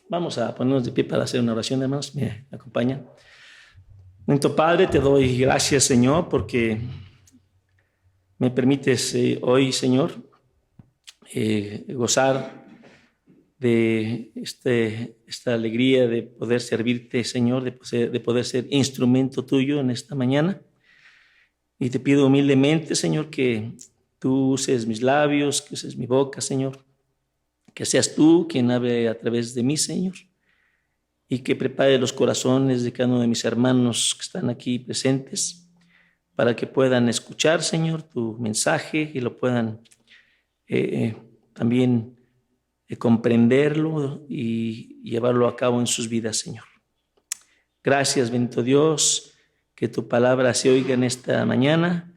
Vamos a ponernos de pie para hacer una oración, hermanos. Me acompañan. Bendito Padre, te doy gracias, Señor, porque me permites hoy, Señor, gozar de esta alegría de poder servirte, Señor, de poder ser instrumento tuyo en esta mañana. Y te pido humildemente, Señor, que tú uses mis labios, que uses mi boca, Señor, que seas tú quien hable a través de mí, Señor, y que prepare los corazones de cada uno de mis hermanos que están aquí presentes para que puedan escuchar, Señor, tu mensaje y lo puedan también comprenderlo y llevarlo a cabo en sus vidas, Señor. Gracias, bendito Dios, que tu palabra se oiga en esta mañana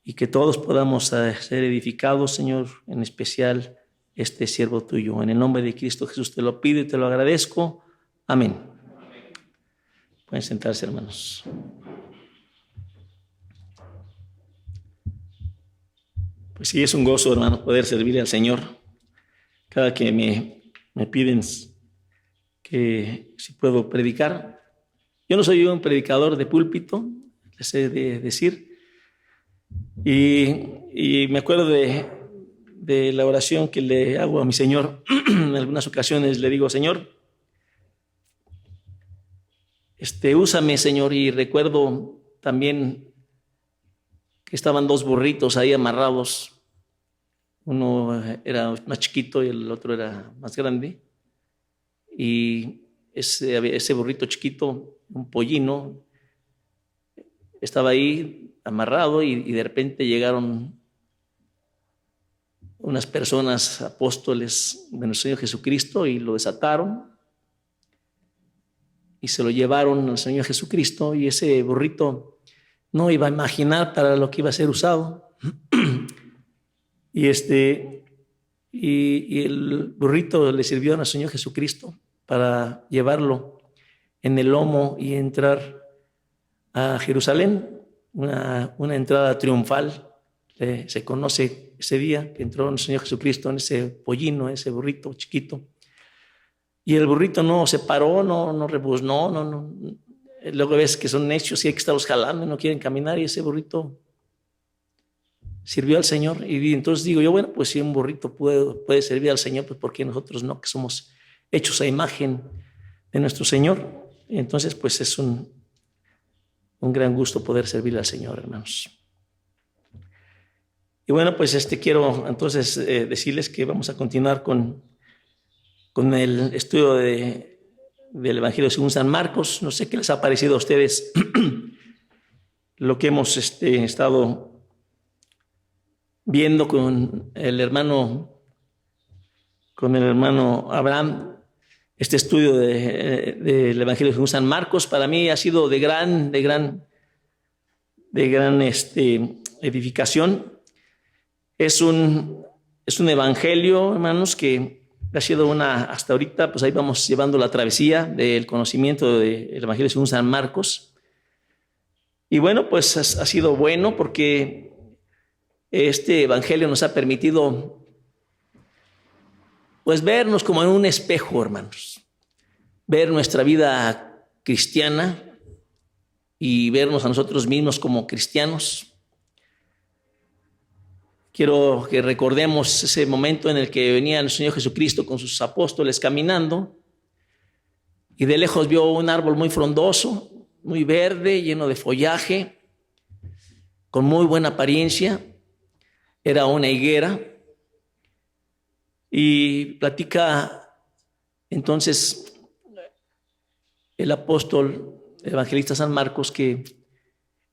y que todos podamos ser edificados, Señor, en especial este siervo tuyo. En el nombre de Cristo Jesús te lo pido y te lo agradezco. Amén. Pueden sentarse, hermanos. Pues sí, es un gozo, hermano, poder servir al Señor. Cada que me piden que si puedo predicar. Yo no soy un predicador de púlpito, les he de decir. Y me acuerdo de la oración que le hago a mi Señor. En algunas ocasiones le digo, Señor, úsame, Señor. Y recuerdo también que estaban dos burritos ahí amarrados. Uno era más chiquito y el otro era más grande. Y ese burrito chiquito, un pollino, estaba ahí amarrado y de repente llegaron unas personas, apóstoles de nuestro Señor Jesucristo, y lo desataron y se lo llevaron al Señor Jesucristo, y ese burrito no iba a imaginar para lo que iba a ser usado. y el burrito le sirvió al Señor Jesucristo para llevarlo en el lomo y entrar a Jerusalén, una entrada triunfal. Se conoce ese día que entró el Señor Jesucristo en ese pollino, ese burrito chiquito. Y el burrito no se paró, no rebuznó, no. Luego ves que son necios y hay que estarlos jalando y no quieren caminar, y ese burrito sirvió al Señor. Y entonces digo yo, bueno, pues si un burrito puede servir al Señor, pues ¿por qué nosotros no, que somos hechos a imagen de nuestro Señor? Y entonces pues es un gran gusto poder servirle al Señor, hermanos. Y bueno, pues quiero entonces decirles que vamos a continuar con el estudio del Evangelio según San Marcos. No sé qué les ha parecido a ustedes lo que hemos estado viendo con el hermano Abraham. Este estudio del Evangelio según San Marcos para mí ha sido de gran edificación. Es un evangelio, hermanos, que ha sido hasta ahorita, pues ahí vamos llevando la travesía del conocimiento del Evangelio según San Marcos. Y bueno, pues ha sido bueno porque este evangelio nos ha permitido pues vernos como en un espejo, hermanos. Ver nuestra vida cristiana y vernos a nosotros mismos como cristianos. Quiero que recordemos ese momento en el que venía el Señor Jesucristo con sus apóstoles caminando y de lejos vio un árbol muy frondoso, muy verde, lleno de follaje, con muy buena apariencia. Era una higuera. Y platica entonces el apóstol, el evangelista San Marcos, que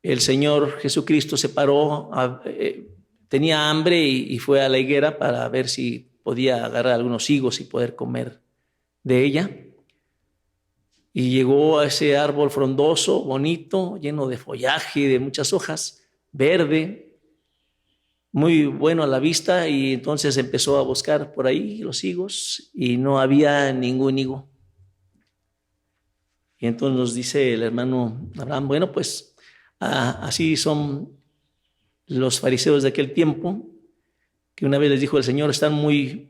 el Señor Jesucristo se paró, tenía hambre y fue a la higuera para ver si podía agarrar algunos higos y poder comer de ella. Y llegó a ese árbol frondoso, bonito, lleno de follaje y de muchas hojas, verde, muy bueno a la vista, y entonces empezó a buscar por ahí los higos y no había ningún higo. Y entonces nos dice el hermano Abraham, bueno, pues así son los fariseos de aquel tiempo, que una vez les dijo el Señor, están muy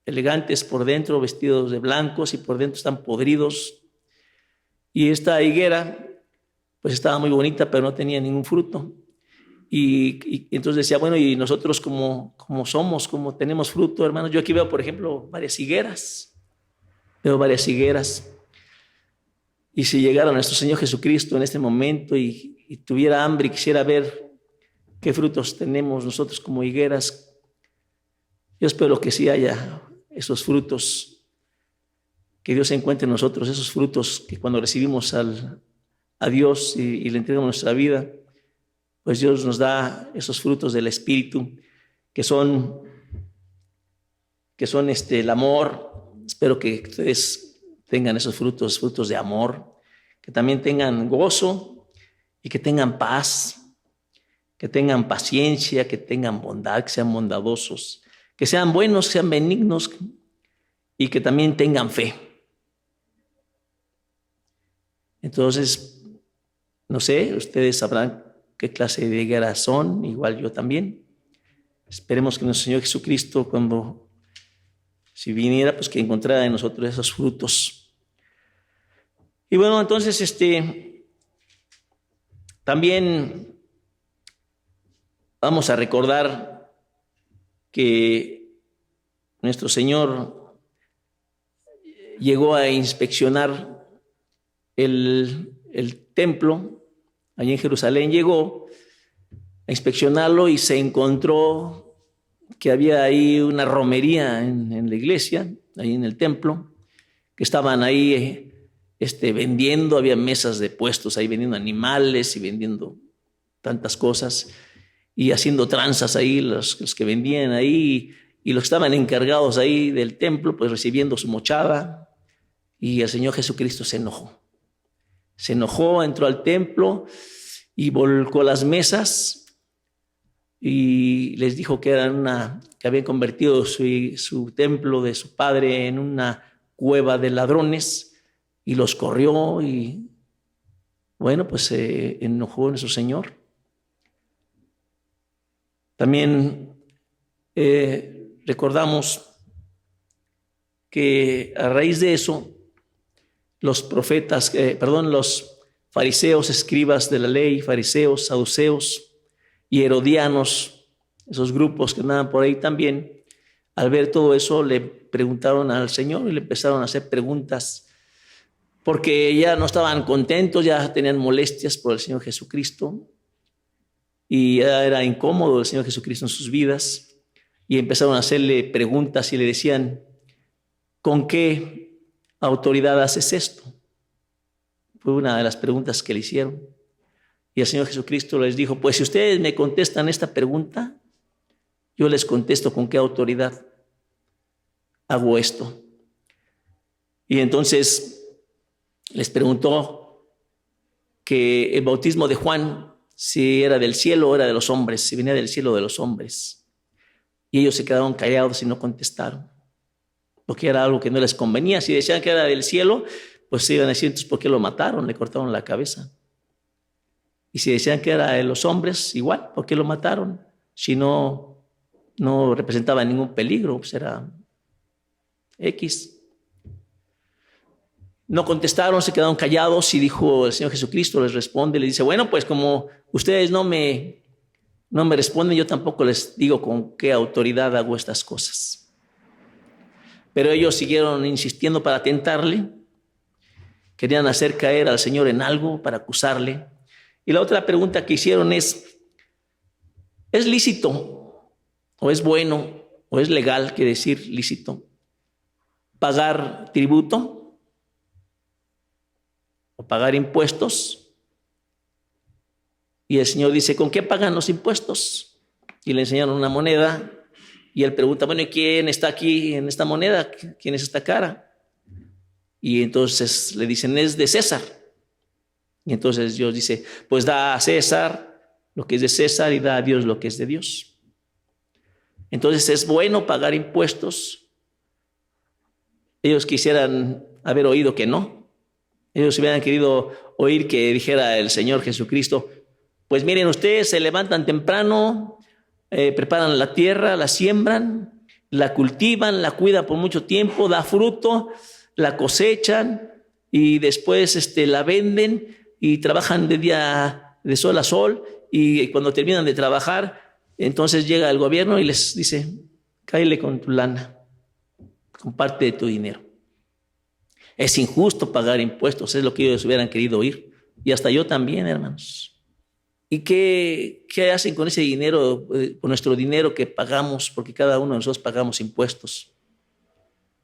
elegantes por dentro, vestidos de blancos, y por dentro están podridos. Y esta higuera pues estaba muy bonita, pero no tenía ningún fruto. Y entonces decía, bueno, y nosotros como somos, como tenemos fruto, hermanos. Yo aquí veo, por ejemplo, varias higueras. Veo varias higueras. Y si llegara nuestro Señor Jesucristo en este momento y tuviera hambre y quisiera ver qué frutos tenemos nosotros como higueras, yo espero que sí haya esos frutos, que Dios encuentre en nosotros, esos frutos que cuando recibimos a Dios y le entregamos nuestra vida, pues Dios nos da esos frutos del Espíritu, que son el amor. Espero que ustedes tengan esos frutos de amor, que también tengan gozo y que tengan paz, que tengan paciencia, que tengan bondad, que sean bondadosos, que sean buenos, que sean benignos y que también tengan fe. Entonces, no sé, ustedes sabrán qué clase de higueras son, igual yo también. Esperemos que nuestro Señor Jesucristo, si viniera, pues que encontrara en nosotros esos frutos. Y bueno, entonces, también vamos a recordar que nuestro Señor llegó a inspeccionar el templo. Allí en Jerusalén llegó a inspeccionarlo y se encontró que había ahí una romería en la iglesia, ahí en el templo, que estaban ahí vendiendo, había mesas de puestos ahí vendiendo animales y vendiendo tantas cosas y haciendo tranzas ahí los que vendían ahí, y los que estaban encargados ahí del templo pues recibiendo su mochada. Y el Señor Jesucristo se enojó, entró al templo y volcó las mesas y les dijo que habían convertido su templo de su padre en una cueva de ladrones, y los corrió. Y bueno, pues se enojó nuestro Señor. También recordamos que a raíz de eso los fariseos, escribas de la ley, fariseos, saduceos y herodianos, esos grupos que andaban por ahí también, al ver todo eso le preguntaron al Señor y le empezaron a hacer preguntas, porque ya no estaban contentos, ya tenían molestias por el Señor Jesucristo y ya era incómodo el Señor Jesucristo en sus vidas, y empezaron a hacerle preguntas y le decían, ¿con qué autoridad haces esto? Fue una de las preguntas que le hicieron. Y el Señor Jesucristo les dijo, pues si ustedes me contestan esta pregunta, yo les contesto con qué autoridad hago esto. Y entonces les preguntó que el bautismo de Juan, si era del cielo o era de los hombres, si venía del cielo o de los hombres. Y ellos se quedaron callados y no contestaron, porque era algo que no les convenía. Si decían que era del cielo, pues se iban a decir, entonces, ¿por qué lo mataron? Le cortaron la cabeza. Y si decían que era de los hombres, igual, ¿por qué lo mataron? Si no representaba ningún peligro, pues era X. No contestaron, se quedaron callados, y dijo el Señor Jesucristo, les responde, les dice, bueno, pues como ustedes no me responden, yo tampoco les digo con qué autoridad hago estas cosas. Pero ellos siguieron insistiendo para tentarle, querían hacer caer al Señor en algo para acusarle. Y la otra pregunta que hicieron ¿es lícito o es bueno o es legal, quiere decir lícito, pagar tributo o pagar impuestos? Y el Señor dice, ¿con qué pagan los impuestos? Y le enseñaron una moneda, y él pregunta, bueno, ¿y quién está aquí en esta moneda? ¿Quién es esta cara? Y entonces le dicen, es de César. Y entonces Dios dice, pues da a César lo que es de César y da a Dios lo que es de Dios. Entonces es bueno pagar impuestos. Ellos quisieran haber oído que no. Ellos hubieran querido oír que dijera el Señor Jesucristo, pues miren, ustedes se levantan temprano, preparan la tierra, la siembran, la cultivan, la cuidan por mucho tiempo, da fruto, la cosechan y después la venden y trabajan de sol a sol, y cuando terminan de trabajar, entonces llega el gobierno y les dice: cáele con tu lana, con parte de tu dinero. Es injusto pagar impuestos, es lo que ellos hubieran querido oír, y hasta yo también, hermanos. ¿Y qué hacen con ese dinero, con nuestro dinero que pagamos? Porque cada uno de nosotros pagamos impuestos.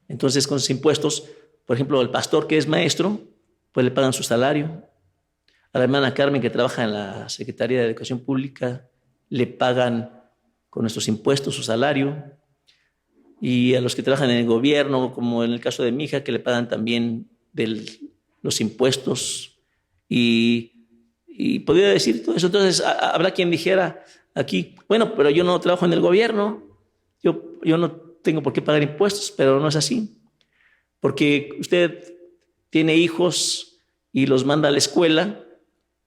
Entonces, con esos impuestos, por ejemplo, el pastor que es maestro, pues le pagan su salario. A la hermana Carmen, que trabaja en la Secretaría de Educación Pública, le pagan con nuestros impuestos su salario. Y a los que trabajan en el gobierno, como en el caso de mi hija, que le pagan también los impuestos. Y podría decir todo eso. Entonces, habrá quien dijera aquí: bueno, pero yo no trabajo en el gobierno, yo no tengo por qué pagar impuestos. Pero no es así, porque usted tiene hijos y los manda a la escuela,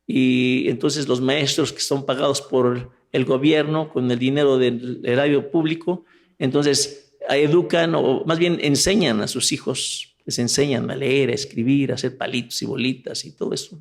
y entonces los maestros que son pagados por el gobierno con el dinero del erario público, entonces educan, o más bien enseñan a sus hijos, les enseñan a leer, a escribir, a hacer palitos y bolitas y todo eso.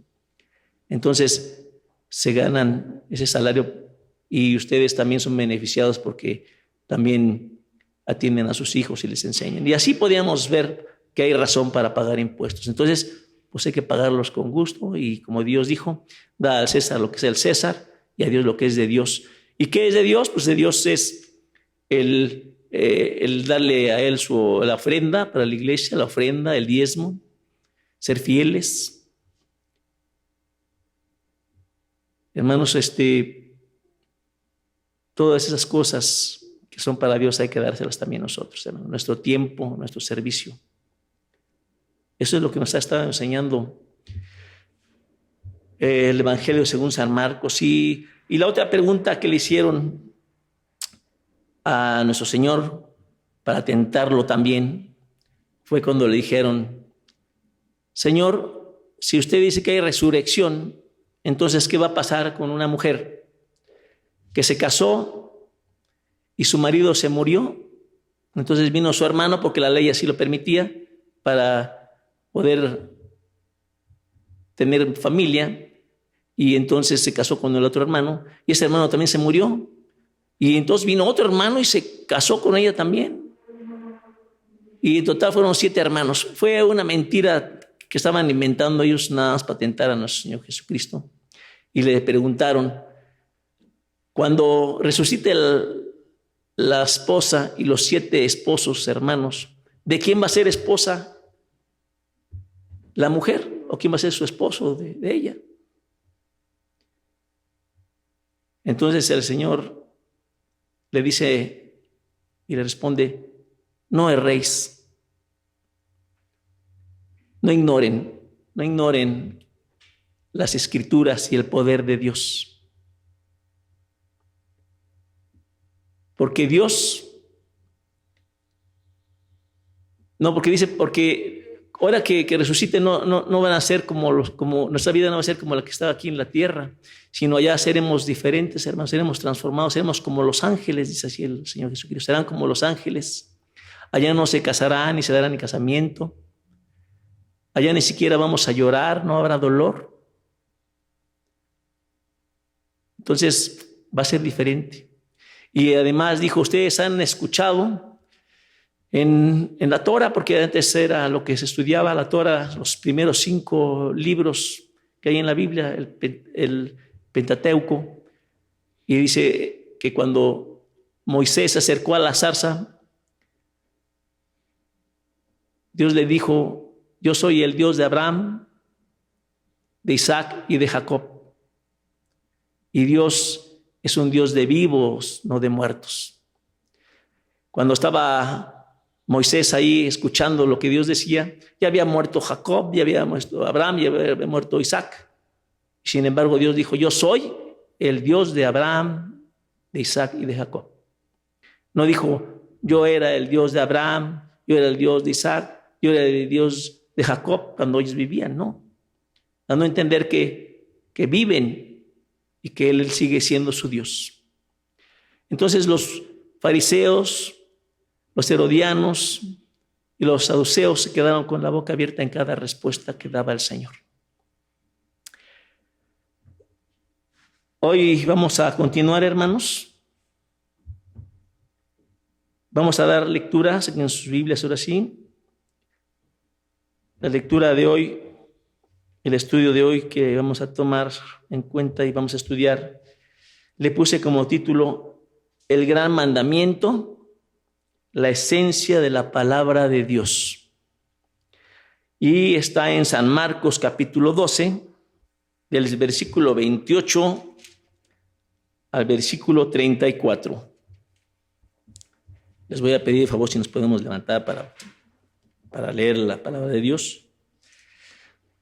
Entonces se ganan ese salario, y ustedes también son beneficiados porque también atienden a sus hijos y les enseñan. Y así podríamos ver que hay razón para pagar impuestos. Entonces, pues hay que pagarlos con gusto, y como Dios dijo: da al César lo que es del César y a Dios lo que es de Dios. ¿Y qué es de Dios? Pues de Dios es el darle a Él la ofrenda para la iglesia, la ofrenda, el diezmo, ser fieles. Hermanos, todas esas cosas que son para Dios hay que dárselas también nosotros, hermanos. Nuestro tiempo, nuestro servicio. Eso es lo que nos ha estado enseñando el Evangelio según San Marcos. Y la otra pregunta que le hicieron a nuestro Señor para tentarlo también fue cuando le dijeron: Señor, si usted dice que hay resurrección, entonces ¿qué va a pasar con una mujer que se casó y su marido se murió? Entonces vino su hermano, porque la ley así lo permitía, para poder tener familia, y entonces se casó con el otro hermano, y ese hermano también se murió, y entonces vino otro hermano y se casó con ella también, y en total fueron 7 hermanos. Fue una mentira que estaban inventando ellos nada más para tentar a nuestro Señor Jesucristo. Y le preguntaron: cuando resucite la esposa y los 7 esposos hermanos, ¿de quién va a ser esposa la mujer? ¿O quién va a ser su esposo de ella? Entonces el Señor le dice y le responde: no erréis, no ignoren las Escrituras y el poder de Dios. Porque Dios, no, porque dice, porque ahora que resucite no van a ser como nuestra vida no va a ser como la que estaba aquí en la tierra, sino allá seremos diferentes, hermanos, seremos transformados, seremos como los ángeles, dice así el Señor Jesucristo, serán como los ángeles. Allá no se casarán ni se darán ni casamiento, allá ni siquiera vamos a llorar, no habrá dolor. Entonces va a ser diferente. Y además dijo: ustedes han escuchado en la Torah, porque antes era lo que se estudiaba, la Torah, los primeros 5 libros que hay en la Biblia, el Pentateuco, y dice que cuando Moisés se acercó a la zarza, Dios le dijo: yo soy el Dios de Abraham, de Isaac y de Jacob. Y Dios es un Dios de vivos, no de muertos. Cuando estaba Moisés ahí escuchando lo que Dios decía, ya había muerto Jacob, ya había muerto Abraham, ya había muerto Isaac. Sin embargo, Dios dijo: yo soy el Dios de Abraham, de Isaac y de Jacob. No dijo: yo era el Dios de Abraham, yo era el Dios de Isaac, yo era el Dios de Jacob cuando ellos vivían, no. Dando a entender que viven y que Él sigue siendo su Dios. Entonces los fariseos, los herodianos y los saduceos se quedaron con la boca abierta en cada respuesta que daba el Señor. Hoy vamos a continuar, hermanos. Vamos a dar lectura en sus Biblias ahora sí. La lectura de hoy, el estudio de hoy que vamos a tomar en cuenta y vamos a estudiar, le puse como título El gran mandamiento, la esencia de la palabra de Dios. Y está en San Marcos capítulo 12, del versículo 28 al versículo 34. Les voy a pedir, por favor, si nos podemos levantar para leer la palabra de Dios.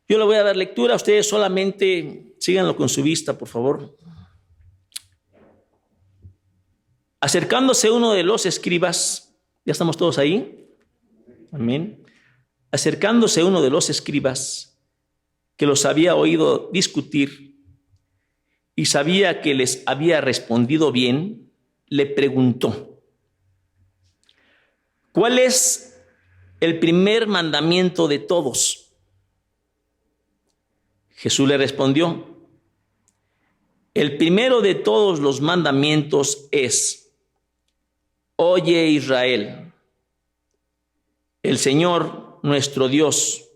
Yo le voy a dar lectura, ustedes solamente síganlo con su vista, por favor. Acercándose uno de los escribas, ¿ya estamos todos ahí? Amén. Acercándose uno de los escribas que los había oído discutir y sabía que les había respondido bien, le preguntó: ¿cuál es el primer mandamiento de todos? Jesús le respondió: el primero de todos los mandamientos es: oye, Israel, el Señor nuestro Dios,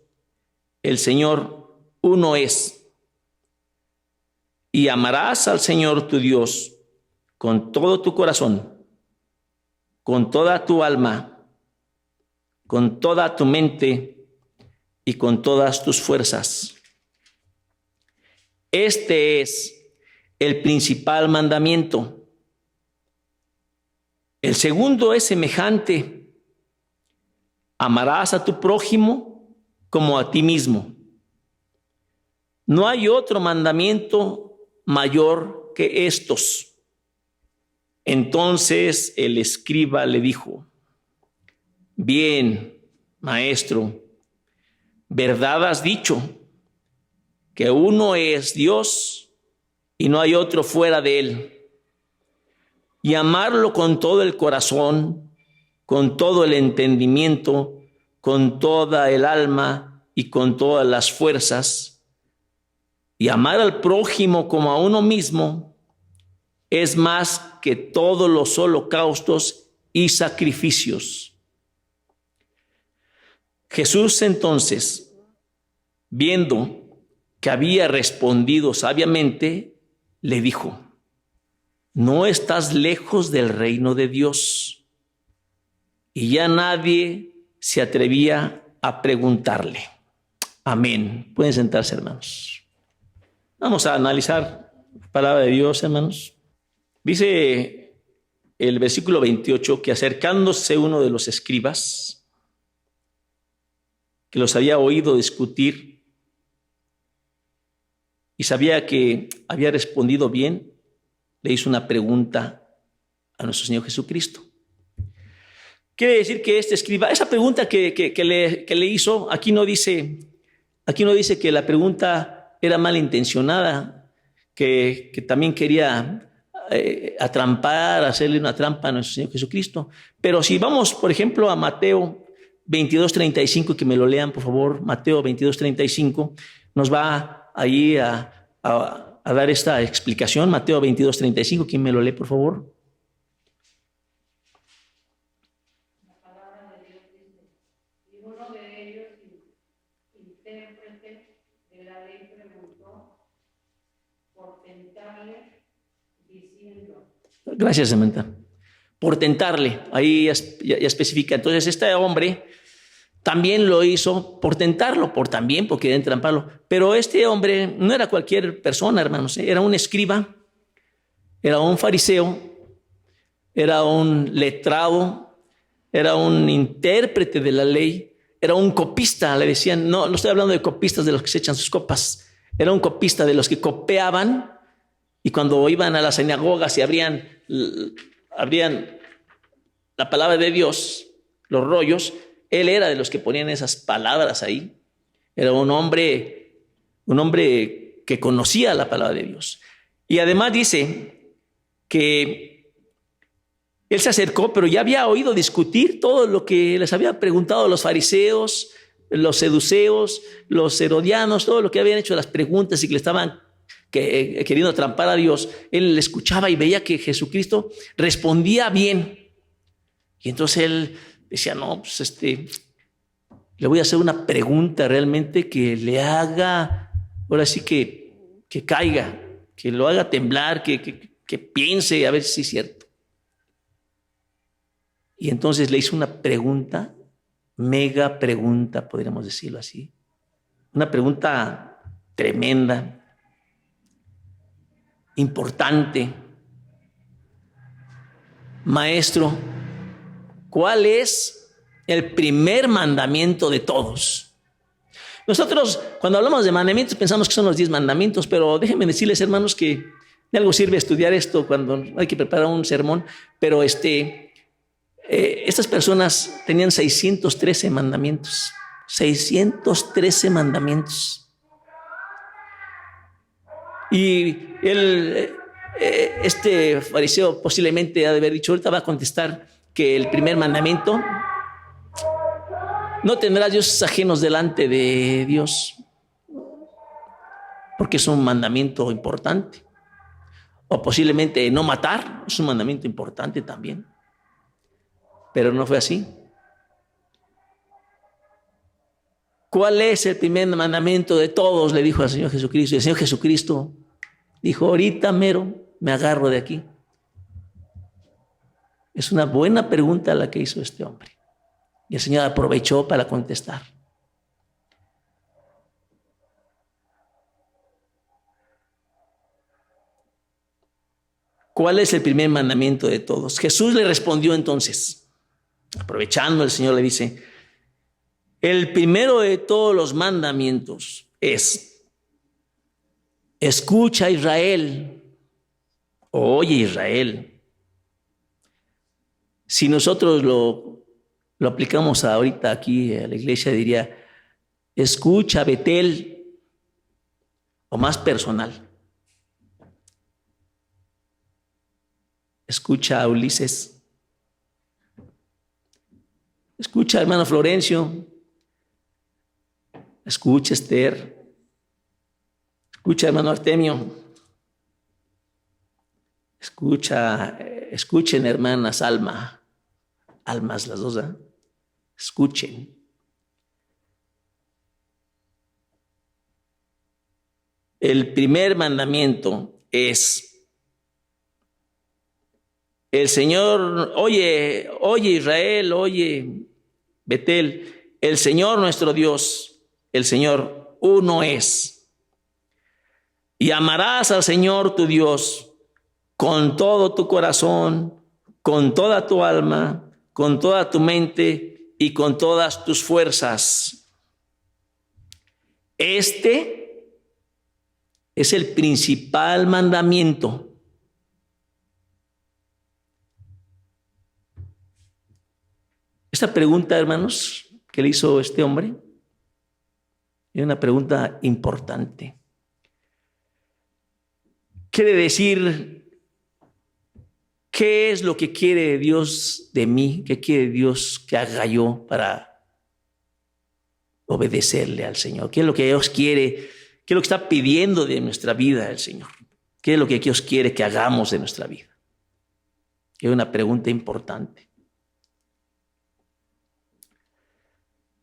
el Señor uno es. Y amarás al Señor tu Dios con todo tu corazón, con toda tu alma, con toda tu mente y con todas tus fuerzas. Este es el principal mandamiento. El segundo es semejante: amarás a tu prójimo como a ti mismo. No hay otro mandamiento mayor que estos. Entonces el escriba le dijo: bien, maestro, verdad has dicho, que uno es Dios y no hay otro fuera de él. Y amarlo con todo el corazón, con todo el entendimiento, con toda el alma y con todas las fuerzas. Y amar al prójimo como a uno mismo es más que todos los holocaustos y sacrificios. Jesús entonces, viendo que había respondido sabiamente, le dijo: no estás lejos del reino de Dios. Y ya nadie se atrevía a preguntarle. Amén. Pueden sentarse, hermanos. Vamos a analizar la palabra de Dios, hermanos. Dice el versículo 28 que acercándose uno de los escribas que los había oído discutir y sabía que había respondido bien, le hizo una pregunta a nuestro Señor Jesucristo. Quiere decir que este escriba, esa pregunta que le hizo, aquí no dice que la pregunta era malintencionada, que también quería atrampar, hacerle una trampa a nuestro Señor Jesucristo. Pero si vamos, por ejemplo, a Mateo 22:35, que me lo lean, por favor, Mateo 22:35, nos va ahí a dar esta explicación. Mateo 22:35, ¿quién me lo lee, por favor? La palabra de Dios dice: y uno de ellos, intérprete de la ley, preguntó por tentarle, diciendo. Gracias, Samantha. Por tentarle, ahí ya especifica. Entonces este hombre también lo hizo por tentarlo, porque quería entramparlo. Pero este hombre no era cualquier persona, hermanos. Era un escriba, era un fariseo, era un letrado, era un intérprete de la ley, era un copista. Le decían, no estoy hablando de copistas de los que se echan sus copas. Era un copista de los que copiaban, y cuando iban a las sinagogas y abrían la palabra de Dios, los rollos, él era de los que ponían esas palabras ahí. Era un hombre que conocía la palabra de Dios. Y además dice que Él se acercó, pero ya había oído discutir todo lo que les había preguntado los fariseos, los seduceos, los herodianos, todo lo que habían hecho las preguntas y que le estaban queriendo trampar a Dios. Él le escuchaba y veía que Jesucristo respondía bien. Y entonces él decía, no, pues le voy a hacer una pregunta realmente que le haga, ahora sí que caiga, que lo haga temblar, que piense a ver si es cierto. Y entonces le hizo una pregunta, mega pregunta, podríamos decirlo así. Una pregunta tremenda, importante. Maestro, ¿cuál es el primer mandamiento de todos? Nosotros, cuando hablamos de mandamientos, pensamos que son los 10 mandamientos, pero déjenme decirles, hermanos, que de algo sirve estudiar esto cuando hay que preparar un sermón, pero estas personas tenían 613 mandamientos. 613 mandamientos. Y este fariseo posiblemente ha de haber dicho, ahorita va a contestar que el primer mandamiento: no tendrás dioses ajenos delante de Dios, porque es un mandamiento importante. O posiblemente no matar, es un mandamiento importante también. Pero no fue así. ¿Cuál es el primer mandamiento de todos?, le dijo al Señor Jesucristo. Y el Señor Jesucristo dijo, ahorita mero me agarro de aquí. Es una buena pregunta la que hizo este hombre. Y el Señor aprovechó para contestar. ¿Cuál es el primer mandamiento de todos? Jesús le respondió entonces, aprovechando, el Señor le dice, el primero de todos los mandamientos es: escucha, Israel, oye, Israel. Si nosotros lo aplicamos ahorita aquí a la iglesia, diría, escucha, Betel, o más personal. Escucha, Ulises. Escucha, hermano Florencio. Escucha, Esther. Escucha, hermano Artemio. Escuchen, hermanas almas las dos, ¿eh? Escuchen. El primer mandamiento es: el Señor, oye Israel, oye Betel, el Señor nuestro Dios, el Señor uno es. Y amarás al Señor tu Dios con todo tu corazón, con toda tu alma, con toda tu mente y con todas tus fuerzas. Este es el principal mandamiento. Esta pregunta, hermanos, que le hizo este hombre, es una pregunta importante. Quiere decir, ¿qué es lo que quiere Dios de mí? ¿Qué quiere Dios que haga yo para obedecerle al Señor? ¿Qué es lo que Dios quiere? ¿Qué es lo que está pidiendo de nuestra vida el Señor? ¿Qué es lo que Dios quiere que hagamos de nuestra vida? Es una pregunta importante.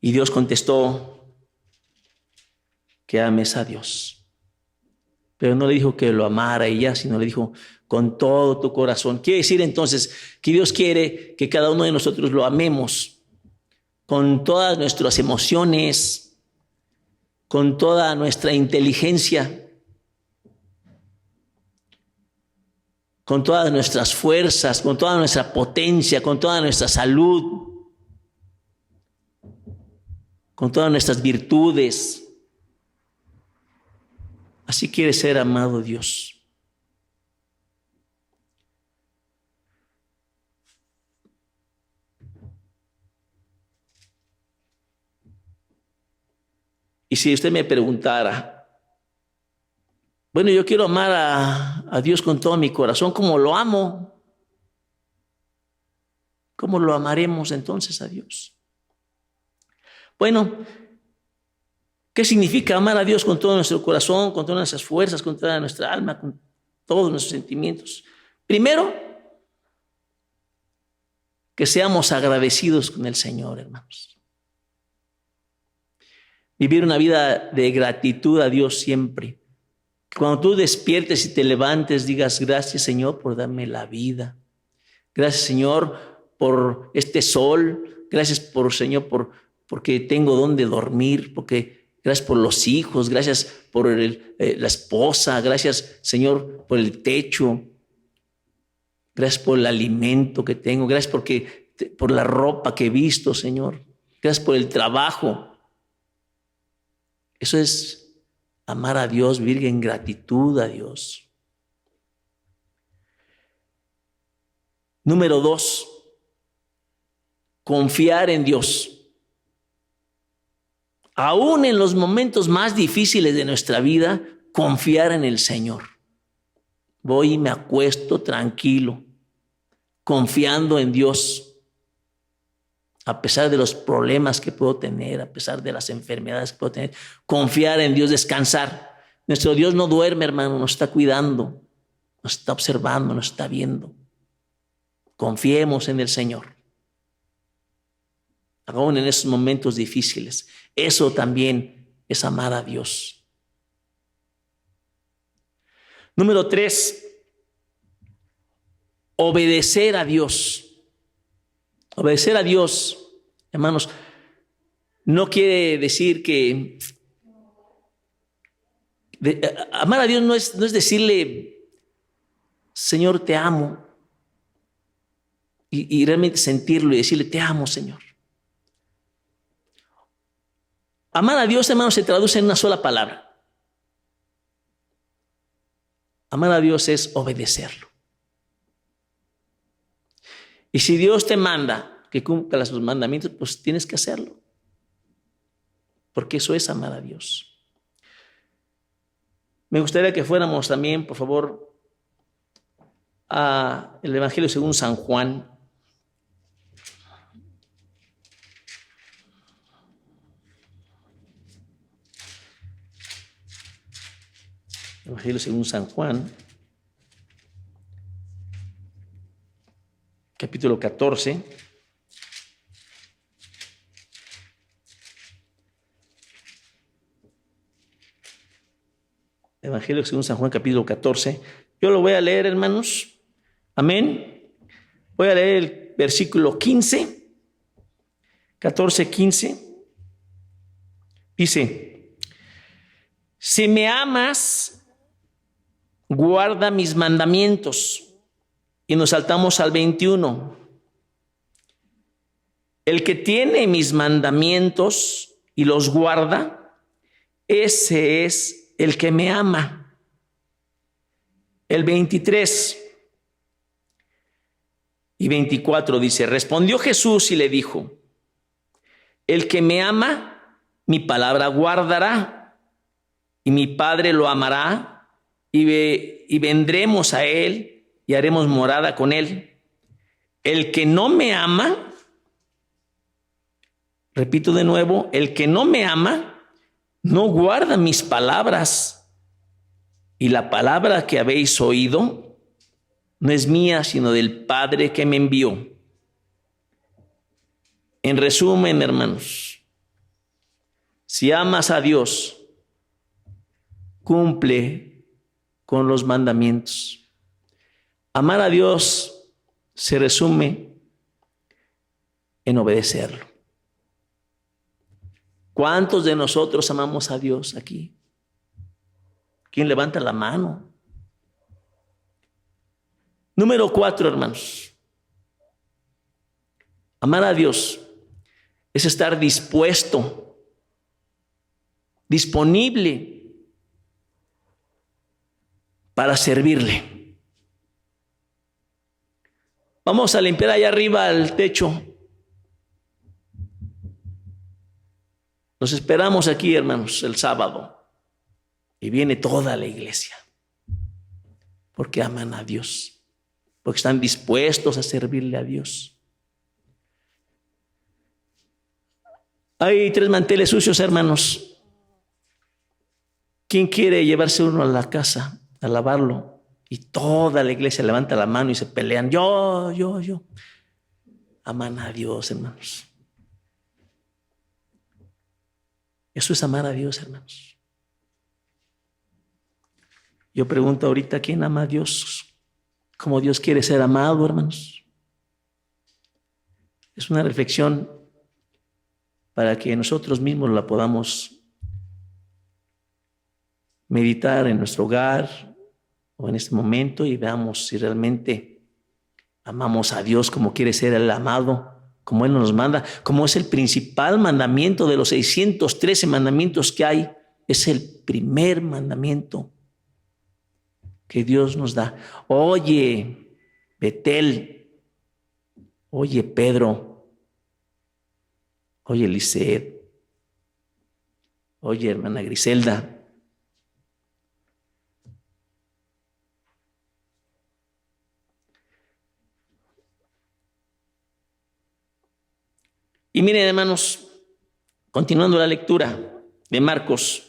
Y Dios contestó que ames a Dios. Pero no le dijo que lo amara y ya, sino le dijo con todo tu corazón. Quiere decir entonces que Dios quiere que cada uno de nosotros lo amemos con todas nuestras emociones, con toda nuestra inteligencia, con todas nuestras fuerzas, con toda nuestra potencia, con toda nuestra salud, con todas nuestras virtudes. Así quiere ser amado Dios. Y si usted me preguntara, bueno, yo quiero amar a Dios con todo mi corazón, ¿cómo lo amo? ¿Cómo lo amaremos entonces a Dios? Bueno, ¿qué significa amar a Dios con todo nuestro corazón, con todas nuestras fuerzas, con toda nuestra alma, con todos nuestros sentimientos? Primero, que seamos agradecidos con el Señor, hermanos. Vivir una vida de gratitud a Dios siempre. Cuando tú despiertes y te levantes, digas: gracias, Señor, por darme la vida. Gracias, Señor, por este sol. Gracias, Señor, porque tengo donde dormir. Gracias por los hijos. Gracias por la esposa. Gracias, Señor, por el techo. Gracias por el alimento que tengo. Gracias por la ropa que he visto, Señor. Gracias por el trabajo. Eso es amar a Dios, vivir en gratitud a Dios. Número 2, confiar en Dios. Aún en los momentos más difíciles de nuestra vida, confiar en el Señor. Voy y me acuesto tranquilo, confiando en Dios. A pesar de los problemas que puedo tener, a pesar de las enfermedades que puedo tener, confiar en Dios, descansar. Nuestro Dios no duerme, hermano, nos está cuidando, nos está observando, nos está viendo. Confiemos en el Señor. Aún en esos momentos difíciles. Eso también es amar a Dios. Número 3, obedecer a Dios. Obedecer a Dios, hermanos, no quiere decir que amar a Dios no es decirle: Señor, te amo, y realmente sentirlo y decirle: te amo, Señor. Amar a Dios, hermanos, se traduce en una sola palabra. Amar a Dios es obedecerlo. Y si Dios te manda que cumplas los mandamientos, pues tienes que hacerlo. Porque eso es amar a Dios. Me gustaría que fuéramos también, por favor, a el Evangelio según San Juan. Evangelio según San Juan. Capítulo 14. Evangelio según San Juan, capítulo 14. Yo lo voy a leer, hermanos. Amén. Voy a leer el versículo 15. 14, 15. Dice: si me amas, guarda mis mandamientos. Y nos saltamos al 21. El que tiene mis mandamientos y los guarda, ese es el que me ama. El 23 y 24 dice: respondió Jesús y le dijo: el que me ama, mi palabra guardará, y mi Padre lo amará, y vendremos a él y haremos morada con él. El que no me ama, repito de nuevo, el que no me ama, no guarda mis palabras. Y la palabra que habéis oído no es mía, sino del Padre que me envió. En resumen, hermanos, si amas a Dios, cumple con los mandamientos. Amar a Dios se resume en obedecerlo. ¿Cuántos de nosotros amamos a Dios aquí? ¿Quién levanta la mano? Número 4, hermanos. Amar a Dios es estar dispuesto, disponible para servirle. Vamos a limpiar allá arriba el techo. Nos esperamos aquí, hermanos, el sábado. Y viene toda la iglesia. Porque aman a Dios. Porque están dispuestos a servirle a Dios. Hay 3 manteles sucios, hermanos. ¿Quién quiere llevarse uno a la casa a lavarlo? Y toda la iglesia levanta la mano y se pelean. Yo. Aman a Dios, hermanos. Eso es amar a Dios, hermanos. Yo pregunto ahorita, ¿quién ama a Dios como Dios quiere ser amado, hermanos? Es una reflexión para que nosotros mismos la podamos meditar en nuestro hogar o en este momento y veamos si realmente amamos a Dios como quiere ser el amado, como Él nos manda, como es el principal mandamiento de los 613 mandamientos que hay. Es el primer mandamiento que Dios nos da. Oye, Betel, oye, Pedro, oye, Lisset, oye, hermana Griselda. Y miren, hermanos, continuando la lectura de Marcos.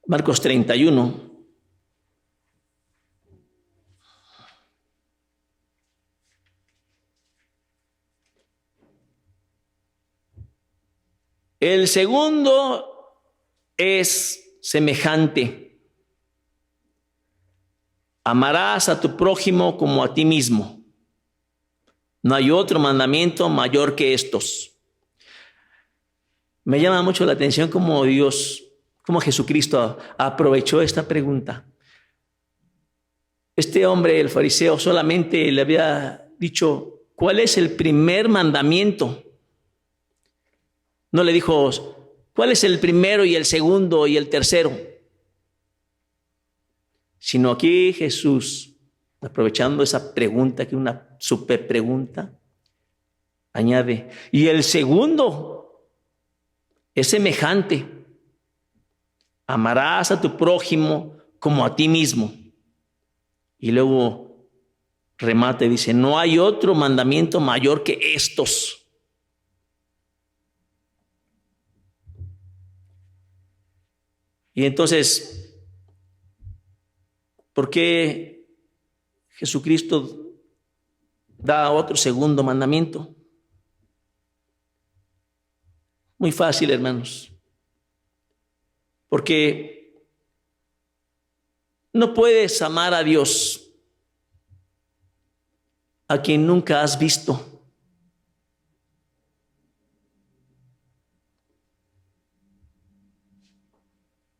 Marcos 31. El segundo es semejante. Amarás a tu prójimo como a ti mismo. No hay otro mandamiento mayor que estos. Me llama mucho la atención cómo Jesucristo aprovechó esta pregunta. Este hombre, el fariseo, solamente le había dicho, ¿cuál es el primer mandamiento? No le dijo, ¿cuál es el primero y el segundo y el tercero? Sino aquí Jesús, aprovechando esa pregunta, que es una super pregunta, añade, y el segundo es semejante. Amarás a tu prójimo como a ti mismo. Y luego remata y dice, no hay otro mandamiento mayor que estos. Y entonces, ¿por qué Jesucristo da otro segundo mandamiento? Muy fácil, hermanos. Porque no puedes amar a Dios a quien nunca has visto.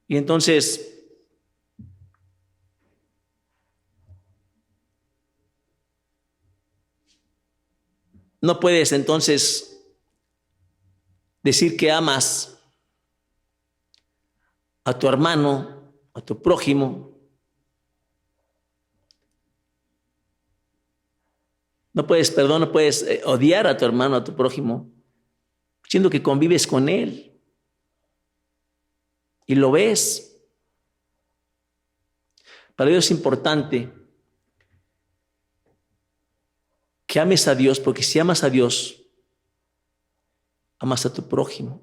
Y entonces, no puedes entonces decir que amas a tu hermano, a tu prójimo. No puedes odiar a tu hermano, a tu prójimo, siendo que convives con él y lo ves. Para Dios es importante que ames a Dios, porque si amas a Dios, amas a tu prójimo.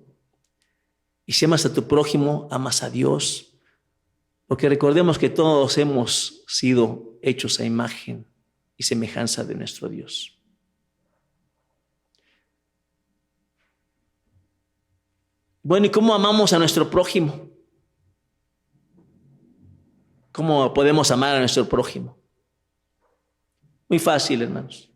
Y si amas a tu prójimo, amas a Dios. Porque recordemos que todos hemos sido hechos a imagen y semejanza de nuestro Dios. Bueno, ¿y cómo amamos a nuestro prójimo? ¿Cómo podemos amar a nuestro prójimo? Muy fácil, hermanos.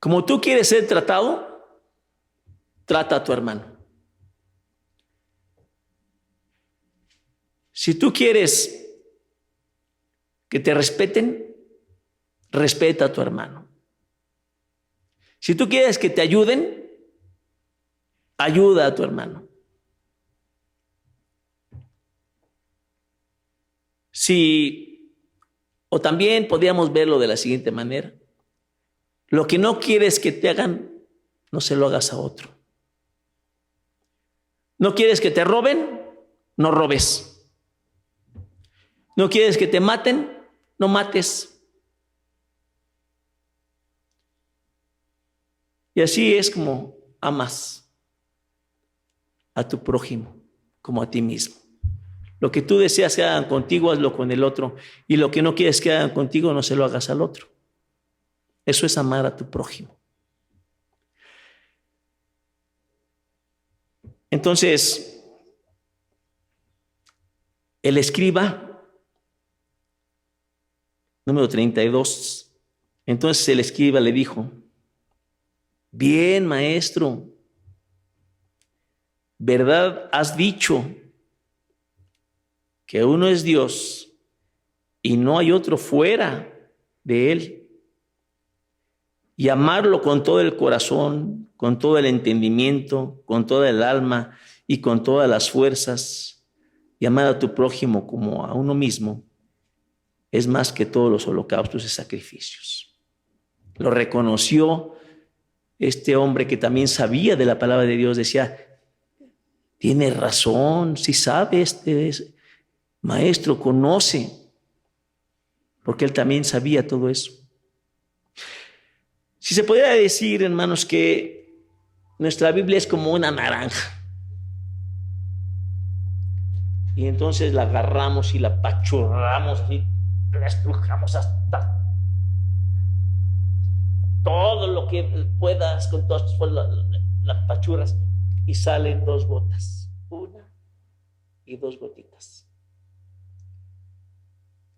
Como tú quieres ser tratado, trata a tu hermano. Si tú quieres que te respeten, respeta a tu hermano. Si tú quieres que te ayuden, ayuda a tu hermano. O también podríamos verlo de la siguiente manera. Lo que no quieres que te hagan, no se lo hagas a otro. ¿No quieres que te roben? No robes. ¿No quieres que te maten? No mates. Y así es como amas a tu prójimo, como a ti mismo. Lo que tú deseas que hagan contigo, hazlo con el otro. Y lo que no quieres que hagan contigo, no se lo hagas al otro. Eso es amar a tu prójimo. Entonces, el escriba, número 32, entonces el escriba le dijo: bien, maestro, ¿verdad has dicho que uno es Dios y no hay otro fuera de él? Y amarlo con todo el corazón, con todo el entendimiento, con toda el alma y con todas las fuerzas, y amar a tu prójimo como a uno mismo, es más que todos los holocaustos y sacrificios. Lo reconoció este hombre que también sabía de la palabra de Dios. Decía: tiene razón, si sabe este maestro, conoce, porque él también sabía todo eso. Si se pudiera decir, hermanos, que nuestra Biblia es como una naranja, y entonces la agarramos y la apachurramos así, la estrujamos hasta todo lo que puedas, con todas las apachurras, y salen 2 gotas, 1 y 2 gotitas.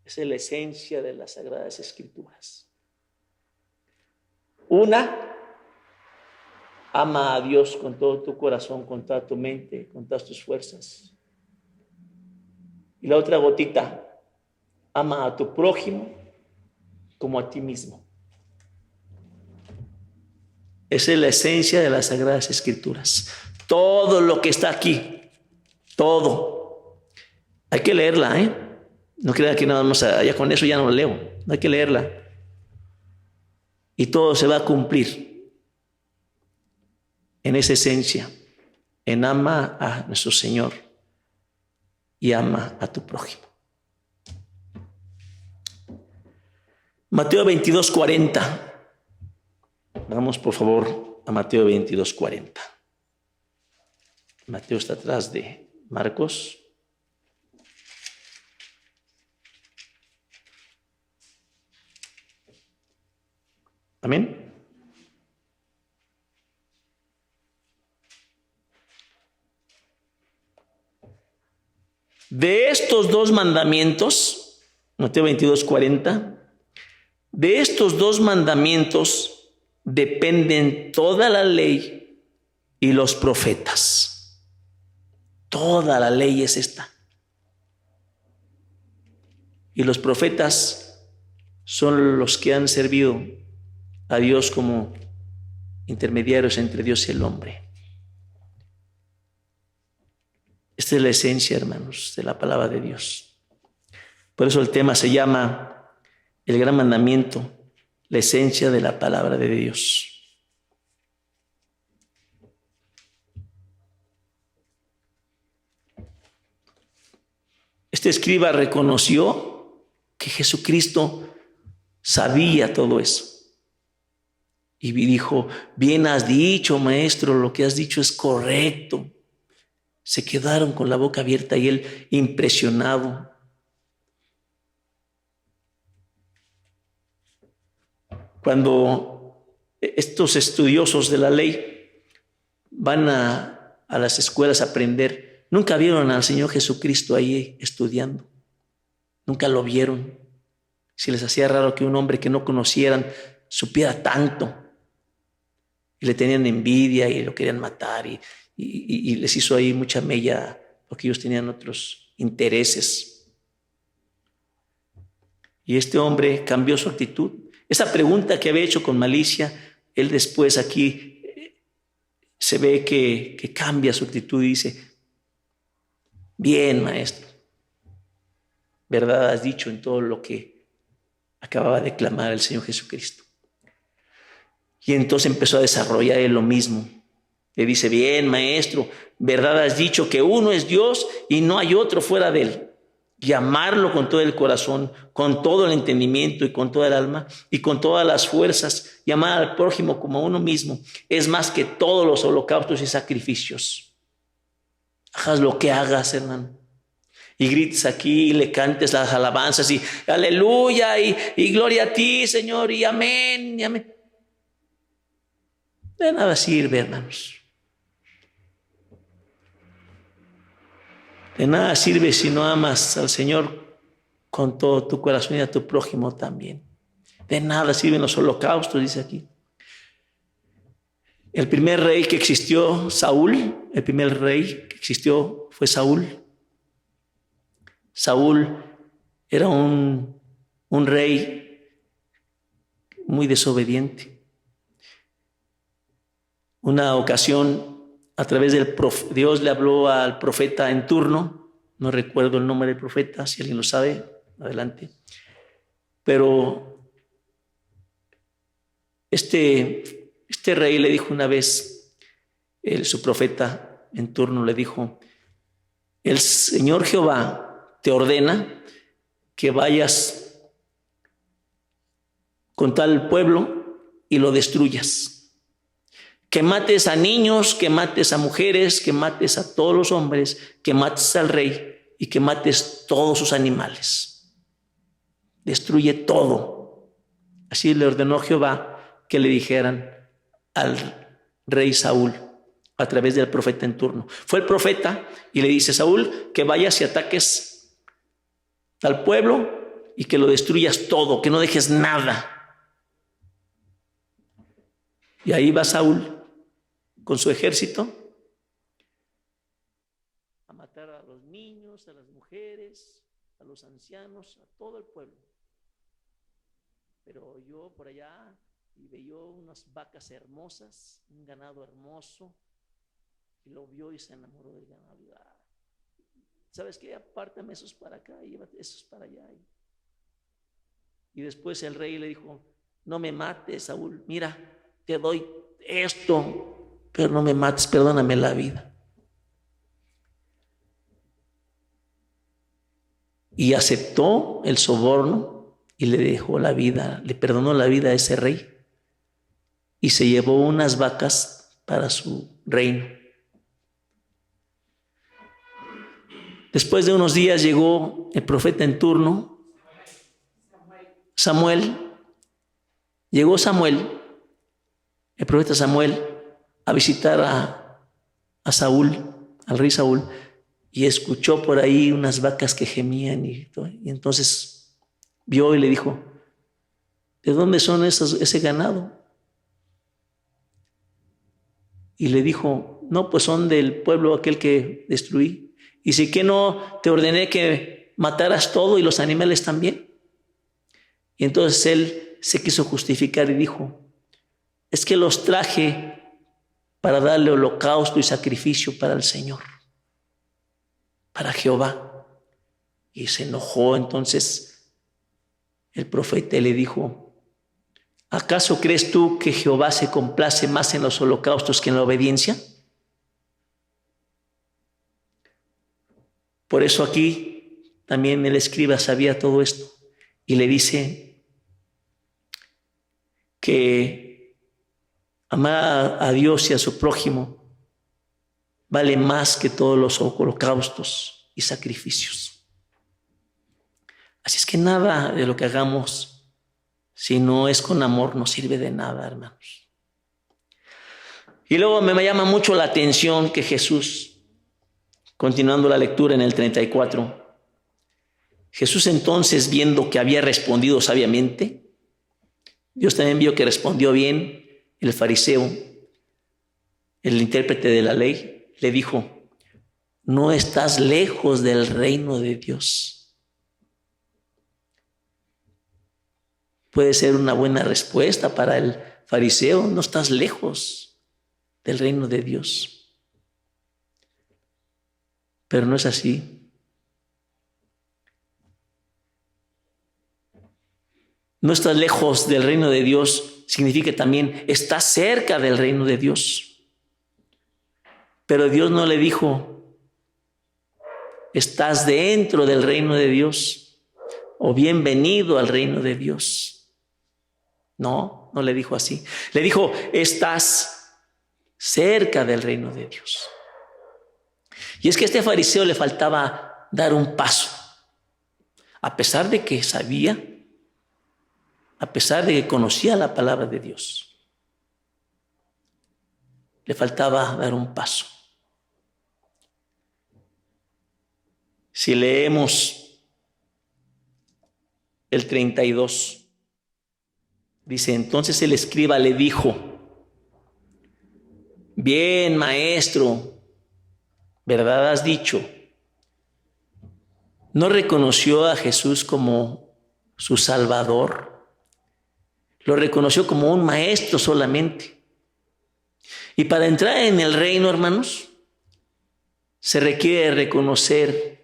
Esa es la esencia de las Sagradas Escrituras. Una, ama a Dios con todo tu corazón, con toda tu mente, con todas tus fuerzas. Y la otra gotita, ama a tu prójimo como a ti mismo. Esa es la esencia de las Sagradas Escrituras. Todo lo que está aquí, todo. Hay que leerla, ¿eh? No crean que nada más allá con eso ya no lo leo. Hay que leerla. Y todo se va a cumplir en esa esencia, en ama a nuestro Señor y ama a tu prójimo. Mateo 22:40. Vamos por favor a Mateo 22:40. Mateo está atrás de Marcos. Amén. De estos 2 mandamientos, Mateo 22:40, de estos 2 mandamientos dependen toda la ley y los profetas. Toda la ley es esta. Y los profetas son los que han servido a Dios como intermediarios entre Dios y el hombre. Esta es la esencia, hermanos, de la palabra de Dios. Por eso el tema se llama el gran mandamiento, la esencia de la palabra de Dios. Este escriba reconoció que Jesucristo sabía todo eso. Y dijo: bien has dicho, maestro, lo que has dicho es correcto. Se quedaron con la boca abierta y él impresionado. Cuando estos estudiosos de la ley van a las escuelas a aprender, nunca vieron al Señor Jesucristo ahí estudiando. Nunca lo vieron. Si les hacía raro que un hombre que no conocieran supiera tanto. Y le tenían envidia y lo querían matar y les hizo ahí mucha mella porque ellos tenían otros intereses. Y este hombre cambió su actitud. Esa pregunta que había hecho con malicia, él después aquí se ve que cambia su actitud y dice: bien, maestro, verdad has dicho en todo lo que acababa de clamar el Señor Jesucristo. Y entonces empezó a desarrollar él lo mismo. Le dice: bien, maestro, verdad has dicho que uno es Dios y no hay otro fuera de él. y amarlo con todo el corazón, con todo el entendimiento y con toda el alma y con todas las fuerzas, y amar al prójimo como a uno mismo, es más que todos los holocaustos y sacrificios. Hagas lo que hagas, hermano, y grites aquí y le cantes las alabanzas y aleluya y gloria a ti, Señor, y amén, y amén. De nada sirve, hermanos. De nada sirve si no amas al Señor con todo tu corazón y a tu prójimo también. De nada sirven los holocaustos, dice aquí. El primer rey que existió, Saúl, el primer rey que existió fue Saúl. Saúl era un rey muy desobediente. Una ocasión, a través del Dios le habló al profeta en turno, no recuerdo el nombre del profeta, si alguien lo sabe, adelante. Pero este rey le dijo una vez, su profeta en turno le dijo, el Señor Jehová te ordena que vayas con tal pueblo y lo destruyas. Que mates a niños, que mates a mujeres, que mates a todos los hombres, que mates al rey y que mates todos sus animales. Destruye todo. Así le ordenó Jehová que le dijeran al rey Saúl a través del profeta en turno. Fue el profeta y le dice, Saúl, que vayas y ataques al pueblo y que lo destruyas todo, que no dejes nada. Y ahí va Saúl con su ejército a matar a los niños, a las mujeres, a los ancianos, a todo el pueblo. Pero yo por allá y vio unas vacas hermosas, un ganado hermoso, y lo vio y se enamoró del ganado. ¿Sabes qué? Apártame esos para acá y llévate esos para allá. Y después el rey le dijo, no me mates, Saúl, mira, te doy esto, pero no me mates, perdóname la vida. Y aceptó el soborno y le dejó la vida, le perdonó la vida a ese rey y se llevó unas vacas para su reino. Después de unos días llegó el profeta en turno, Samuel. Llegó Samuel, el profeta Samuel, a visitar a Saúl, al rey Saúl, y escuchó por ahí unas vacas que gemían y entonces vio y le dijo, ¿de dónde son ese ganado? Y le dijo, no, pues son del pueblo aquel que destruí. Y si que no te ordené que mataras todo y los animales también. Y entonces él se quiso justificar y dijo, es que los traje para darle holocausto y sacrificio para el Señor, para Jehová. Y se enojó entonces el profeta y le dijo, ¿acaso crees tú que Jehová se complace más en los holocaustos que en la obediencia? Por eso aquí también el escriba sabía todo esto y le dice que amar a Dios y a su prójimo vale más que todos los holocaustos y sacrificios. Así es que nada de lo que hagamos, si no es con amor, no sirve de nada, hermanos. Y luego me llama mucho la atención que Jesús, continuando la lectura en el 34, Jesús entonces, viendo que había respondido sabiamente, Dios también vio que respondió bien, el fariseo, el intérprete de la ley, le dijo, no estás lejos del reino de Dios. Puede ser una buena respuesta para el fariseo, no estás lejos del reino de Dios. Pero no es así. No estás lejos del reino de Dios significa también estás cerca del reino de Dios. Pero Dios no le dijo, estás dentro del reino de Dios, o bienvenido al reino de Dios. No, no le dijo así. Le dijo, estás cerca del reino de Dios. Y es que a este fariseo le faltaba dar un paso. A pesar de que sabía, a pesar de que conocía la palabra de Dios, le faltaba dar un paso. Si leemos el 32, dice, entonces el escriba le dijo, bien, maestro, ¿verdad has dicho? No reconoció a Jesús como su Salvador. Lo reconoció como un maestro solamente. Y para entrar en el reino, hermanos, se requiere reconocer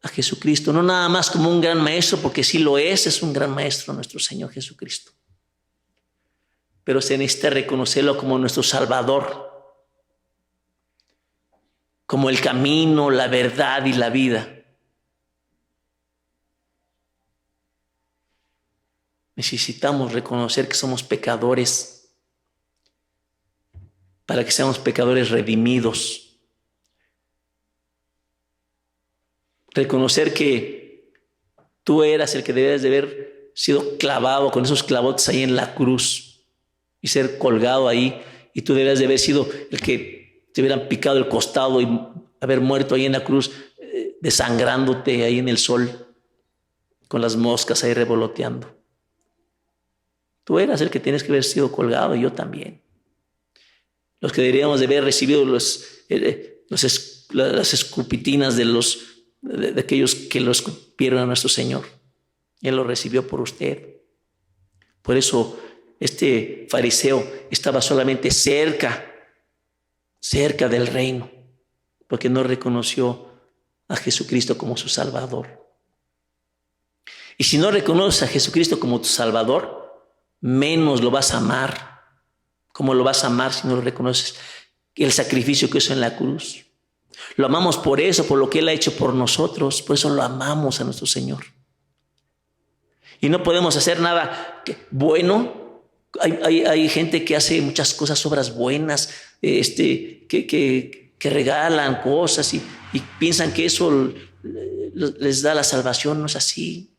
a Jesucristo, no nada más como un gran maestro, porque sí lo es un gran maestro nuestro Señor Jesucristo. Pero se necesita reconocerlo como nuestro Salvador, como el camino, la verdad y la vida. Necesitamos reconocer que somos pecadores para que seamos pecadores redimidos. Reconocer que tú eras el que debías de haber sido clavado con esos clavotes ahí en la cruz y ser colgado ahí, y tú debías de haber sido el que te hubieran picado el costado y haber muerto ahí en la cruz, desangrándote ahí en el sol con las moscas ahí revoloteando. Tú eras el que tienes que haber sido colgado, y yo también. Los que deberíamos de haber recibido las escupitinas de aquellos que lo escupieron a nuestro Señor. Él lo recibió por usted. Por eso este fariseo estaba solamente cerca del reino, porque no reconoció a Jesucristo como su Salvador. Y si no reconoces a Jesucristo como tu Salvador, menos lo vas a amar. ¿Cómo lo vas a amar si no lo reconoces? El sacrificio que hizo en la cruz. Lo amamos por eso, por lo que Él ha hecho por nosotros. Por eso lo amamos a nuestro Señor. Y no podemos hacer nada bueno. Hay gente que hace muchas cosas, obras buenas, que regalan cosas y piensan que eso les da la salvación. No es así.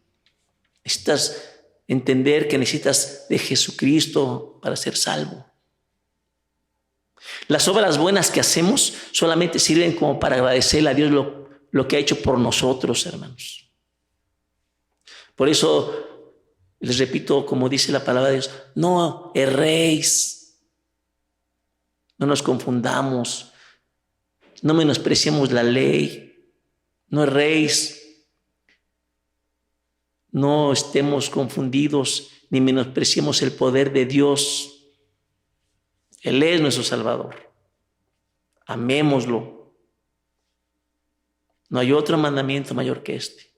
Necesitas entender que necesitas de Jesucristo para ser salvo. Las obras buenas que hacemos solamente sirven como para agradecerle a Dios lo que ha hecho por nosotros, hermanos. Por eso les repito, como dice la palabra de Dios, no erréis, no nos confundamos, no menospreciemos la ley, no erréis. No estemos confundidos ni menospreciemos el poder de Dios. Él es nuestro Salvador. Amémoslo. No hay otro mandamiento mayor que este,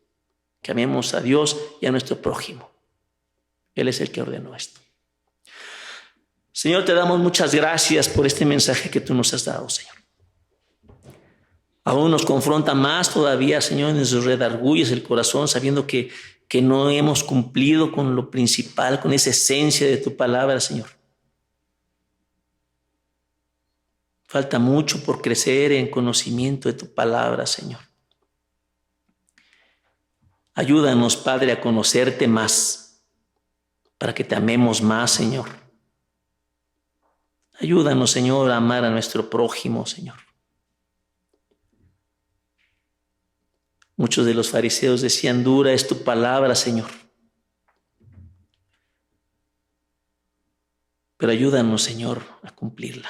que amemos a Dios y a nuestro prójimo. Él es el que ordenó esto. Señor, te damos muchas gracias por este mensaje que tú nos has dado, Señor. Aún nos confronta más todavía, Señor, en nos redarguyes el corazón, sabiendo que no hemos cumplido con lo principal, con esa esencia de tu palabra, Señor. Falta mucho por crecer en conocimiento de tu palabra, Señor. Ayúdanos, Padre, a conocerte más, para que te amemos más, Señor. Ayúdanos, Señor, a amar a nuestro prójimo, Señor. Muchos de los fariseos decían, dura es tu palabra, Señor. Pero ayúdanos, Señor, a cumplirla.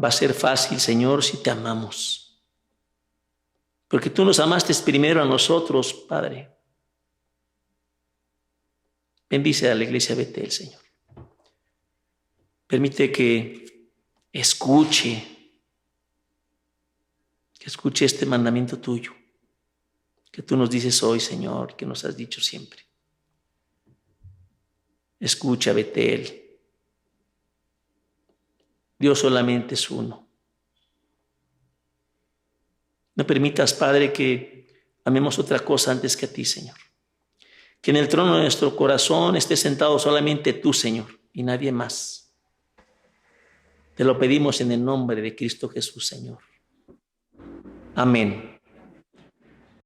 Va a ser fácil, Señor, si te amamos. Porque tú nos amaste primero a nosotros, Padre. Bendice a la iglesia Betel, Señor. Permite que escuche este mandamiento tuyo, que tú nos dices hoy, Señor, que nos has dicho siempre. Escucha, Betel. Dios solamente es uno. No permitas, Padre, que amemos otra cosa antes que a ti, Señor. Que en el trono de nuestro corazón esté sentado solamente tú, Señor, y nadie más. Te lo pedimos en el nombre de Cristo Jesús, Señor. Amén.